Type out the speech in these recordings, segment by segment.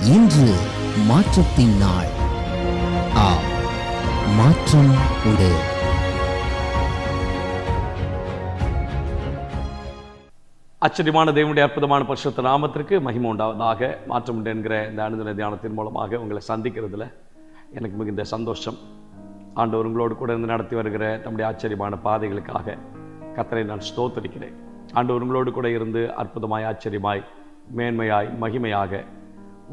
இன்று மாற்றத்தின் நாள். ஆம், மாற்றம் உண்டு. ஆச்சரியமான தேவனுடைய அற்புதமான பரிசுத்த நாமத்திற்கு மகிமை உண்டாவதாக. மாற்றம் உண்டு என்கிற இந்த அனுதின தியானத்தின் மூலமாக உங்களை சந்திக்கிறதுல எனக்கு மிகுந்த சந்தோஷம். ஆண்டவர் உங்களோடு கூட இருந்து நடத்தி வருகிற நம்முடைய ஆச்சரியமான பாதைகளுக்காக கர்த்தரை நான் ஸ்தோத்திரிக்கிறேன். ஆண்டவர் உங்களோடு கூட இருந்து அற்புதமாய், ஆச்சரியமாய், மேன்மையாய், மகிமையாக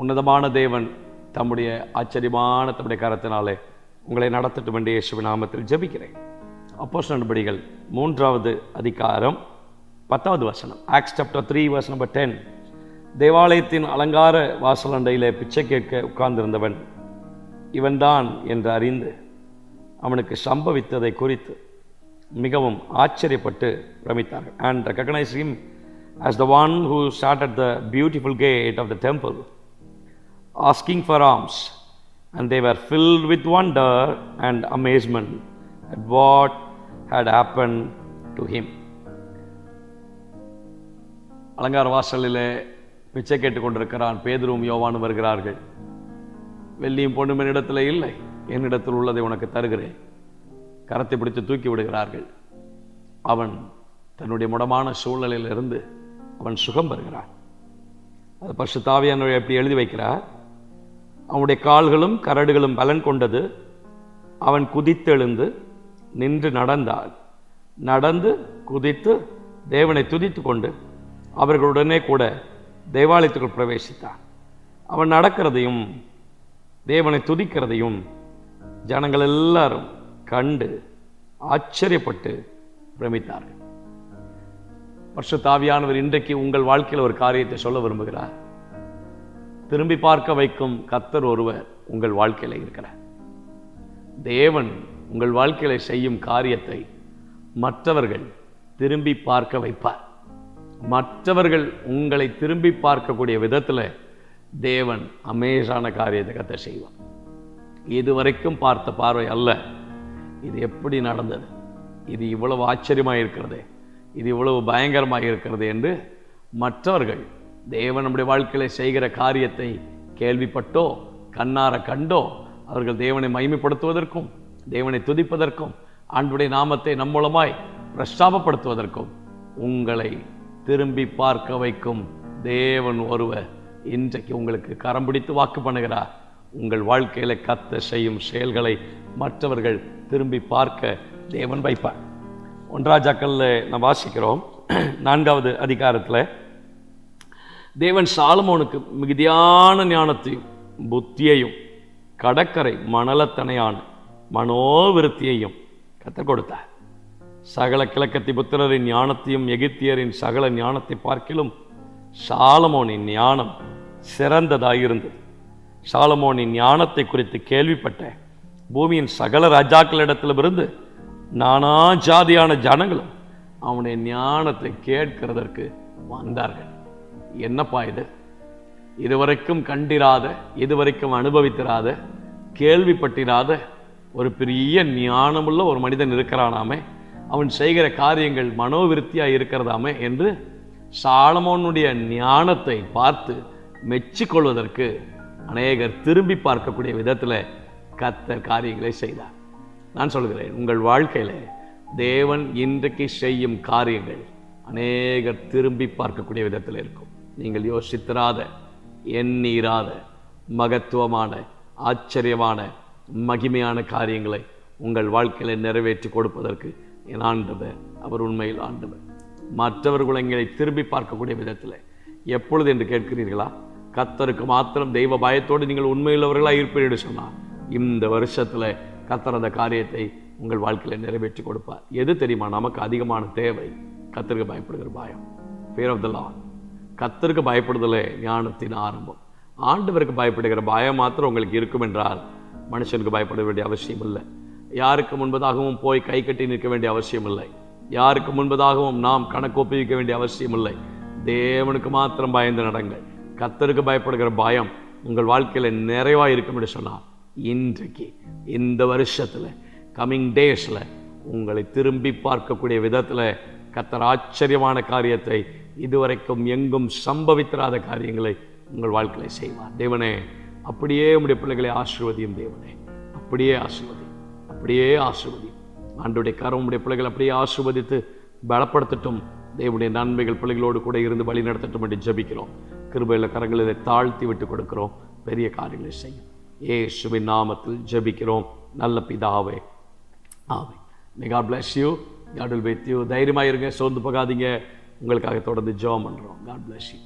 உன்னதமான தேவன் தம்முடைய ஆச்சரியமான தம்முடைய கரத்தினாலே உங்களை நடத்தட்டும் என்று இயேசுவின் நாமத்தில் ஜெபிக்கிறேன். அப்போஸ்தலர் நடபடிகள் 3வது அதிகாரம் 10வது வசனம். Acts chapter 3 verse number 10. தேவாலயத்தின் அலங்கார வாசல் அண்டையிலே பிச்சை கேட்க உட்கார்ந்திருந்தவன் இவன்தான் என்று அறிந்து அவனுக்கு சம்பவித்ததை குறித்து மிகவும் ஆச்சரியப்பட்டு பிரமித்தார்கள். And recognized him as the one who sat at the beautiful gate of the temple asking for alms, and they were filled with wonder and amazement at what had happened to him. அலங்கார வாசலிலே பிச்சை கேட்டு கொண்டிருக்கிறான். பேதுருவும் யோவானும் வருகிறார்கள். வெள்ளியும் பொண்ணும் என்னிடத்தில் இல்லை, என்னிடத்தில் உள்ளதை உனக்கு தருகிறேன். கரத்தை பிடித்து தூக்கி விடுகிறார்கள். அவன் தன்னுடைய முடமான சூழ்நிலையிலிருந்து அவன் சுகம் பெறுகிறான். அது பரிசுத்த ஆவியானவர் எப்படி எழுதி வைக்கிறார்? அவனுடைய கால்களும் கரடுகளும் பலன் கொண்டது. அவன் குதித்தெழுந்து நின்று நடந்தான். நடந்து குதித்து தேவனை துதித்து கொண்டு அவர்களுடனே கூட தேவாலயத்துக்குள் பிரவேசித்தான். அவன் நடக்கிறதையும் தேவனை துதிக்கிறதையும் ஜனங்கள் எல்லாரும் கண்டு ஆச்சரியப்பட்டு பிரமித்தார்கள். பரிசுத்த ஆவியானவர் இன்றைக்கு உங்கள் வாழ்க்கையில் ஒரு காரியத்தை சொல்ல விரும்புகிறார். திரும்பி பார்க்க வைக்கும் கர்த்தர் ஒருவர் உங்கள் வாழ்க்கையில் இருக்கிறார். தேவன் உங்கள் வாழ்க்கையில செய்யும் காரியத்தை மற்றவர்கள் திரும்பி பார்க்க வைப்பார். மற்றவர்கள் உங்களை திரும்பி பார்க்கக்கூடிய விதத்தில் தேவன் அமேசான காரியத்தை கர்த்தர் செய்வார். இதுவரைக்கும் பார்த்த பார்வை அல்ல, இது எப்படி நடந்தது, இது இவ்வளவு ஆச்சரியமாக இருக்கிறது, இது இவ்வளவு பயங்கரமாக இருக்கிறது என்று மற்றவர்கள் தேவன் நம்முடைய வாழ்க்கையில் செய்கிற காரியத்தை கேள்விப்பட்டோ கண்ணார கண்டோ அவர்கள் தேவனை மகிமைப்படுத்துவதற்கும் தேவனை துதிப்பதற்கும் ஆண்டவருடைய நாமத்தை நம் மூலமாய் பிரஸ்தாபப்படுத்துவதற்கும் உங்களை திரும்பி பார்க்க வைக்கும் தேவன் ஒருவர் இன்றைக்கு உங்களுக்கு கரம் பிடித்து வாக்கு பண்ணுகிறார். உங்கள் வாழ்க்கையில கர்த்தர் செய்யும் செயல்களை மற்றவர்கள் திரும்பி பார்க்க தேவன் வைப்பார். 1 ராஜாக்கள்ல நாம் வாசிக்கிறோம். 4வது அதிகாரத்தில் தேவன் சாலமோனுக்கு மிகுதியான ஞானத்தையும் புத்தியையும் கடற்கரை மணலத்தனையான மனோவிருத்தியையும் கற்றுக் கொடுத்தார். சகல கிழக்கத்தி புத்திரரின் ஞானத்தையும் எகிப்தியரின் சகல ஞானத்தை பார்க்கிலும் சாலமோனின் ஞானம் சிறந்ததாயிருந்தது. சாலமோனின் ஞானத்தை குறித்து கேள்விப்பட்ட பூமியின் சகல ராஜாக்களிடத்திலிருந்து நானா ஜாதியான ஜனங்களும் அவனுடைய ஞானத்தை கேட்கிறதற்கு வந்தார்கள். என்னப்பா இது? இதுவரைக்கும் கண்டிராத, இதுவரைக்கும் அனுபவித்திராத, கேள்விப்பட்டிராத ஒரு பெரிய ஞானமுள்ள ஒரு மனிதன் இருக்கிறானாமே, அவன் செய்கிற காரியங்கள் மனோவிருத்தியாக இருக்கிறதாமே என்று சாலமோனுடைய ஞானத்தை பார்த்து மெச்சிக்கொள்வதற்கு அநேகர் திரும்பி பார்க்கக்கூடிய விதத்தில் கர்த்தர் காரியங்களை செய்தார். நான் சொல்கிறேன், உங்கள் வாழ்க்கையில் தேவன் இன்றைக்கு செய்யும் காரியங்கள் அநேகர் திரும்பி பார்க்கக்கூடிய விதத்தில் இருக்கும். நீங்கள் யோசித்திராத, எண்ணீராத மகத்துவமான, ஆச்சரியமான, மகிமையான காரியங்களை உங்கள் வாழ்க்கையில் நிறைவேற்றி கொடுப்பதற்கு என் ஆண்டவர் அவர் உண்மையில் ஆண்டவர். மற்றவர்கள் எங்களை திரும்பி பார்க்கக்கூடிய விதத்தில் எப்பொழுது என்று கேட்கிறீர்களா? கர்த்தருக்கு மாத்திரம் தெய்வ பயத்தோடு நீங்கள் உண்மையுள்ளவர்களாக இருப்பீர்கள் சொன்னார், இந்த வருஷத்தில் கர்த்தர் அந்த காரியத்தை உங்கள் வாழ்க்கையில் நிறைவேற்றி கொடுப்பார். எது தெரியுமா? நமக்கு அதிகமான தேவை கர்த்தருக்கு பயப்படுகிற பயம், fear of the Lord. கர்த்தருக்கு பயப்படுதலே ஞானத்தின் ஆரம்பம். ஆண்டவருக்கு பயப்படுகிற பயம் மாத்திரம் உங்களுக்கு இருக்கும் என்றால் மனுஷனுக்கு பயப்பட வேண்டிய அவசியம் இல்லை. யாருக்கு முன்பதாகவும் போய் கை கட்டி நிற்க வேண்டிய அவசியம் இல்லை. யாருக்கு முன்பதாகவும் நாம் கணக்கு ஒப்புவிக்க வேண்டிய அவசியம் இல்லை. தேவனுக்கு மாத்திரம் பயந்து நடங்கள். கர்த்தருக்கு பயப்படுகிற பயம் உங்கள் வாழ்க்கையில் நிறைவாக இருக்கும் என்று சொன்னார். இன்றைக்கு இந்த வருஷத்தில் கம்மிங் டேஸில் உங்களை திரும்பி பார்க்கக்கூடிய விதத்தில் கர்த்தர் ஆச்சரியமான காரியத்தை, இதுவரைக்கும் எங்கும் சம்பவித்திராத காரியங்களை உங்கள் வாழ்க்கையை செய்வார். தேவனே, அப்படியே உம்முடைய பிள்ளைகளை ஆசீர்வதியும். தேவனே, அப்படியே ஆசீர்வதி, அப்படியே ஆசீர்வதி. ஆண்டவருடைய கரம் உம்முடைய பிள்ளைகள் அப்படியே ஆசீர்வதித்து பலப்படுத்தட்டும். தேவனுடைய நன்மைகள் பிள்ளைகளோடு கூட இருந்து வழி நடத்தட்டும் என்று ஜெபிக்கிறோம். கிருபையுள்ள கரங்களை தாழ்த்தி விட்டு கொடுக்கிறோம். பெரிய காரியங்களை செய்யும் இயேசுவின் நாமத்தில் ஜெபிக்கிறோம் நல்ல பிதாவே, ஆமென். May God bless you. God will be with you. தைரியமாக இருங்க, சோர்ந்து போகாதீங்க. உங்களுக்காக தொடர்ந்து ஜெபம் பண்றோம். God bless you.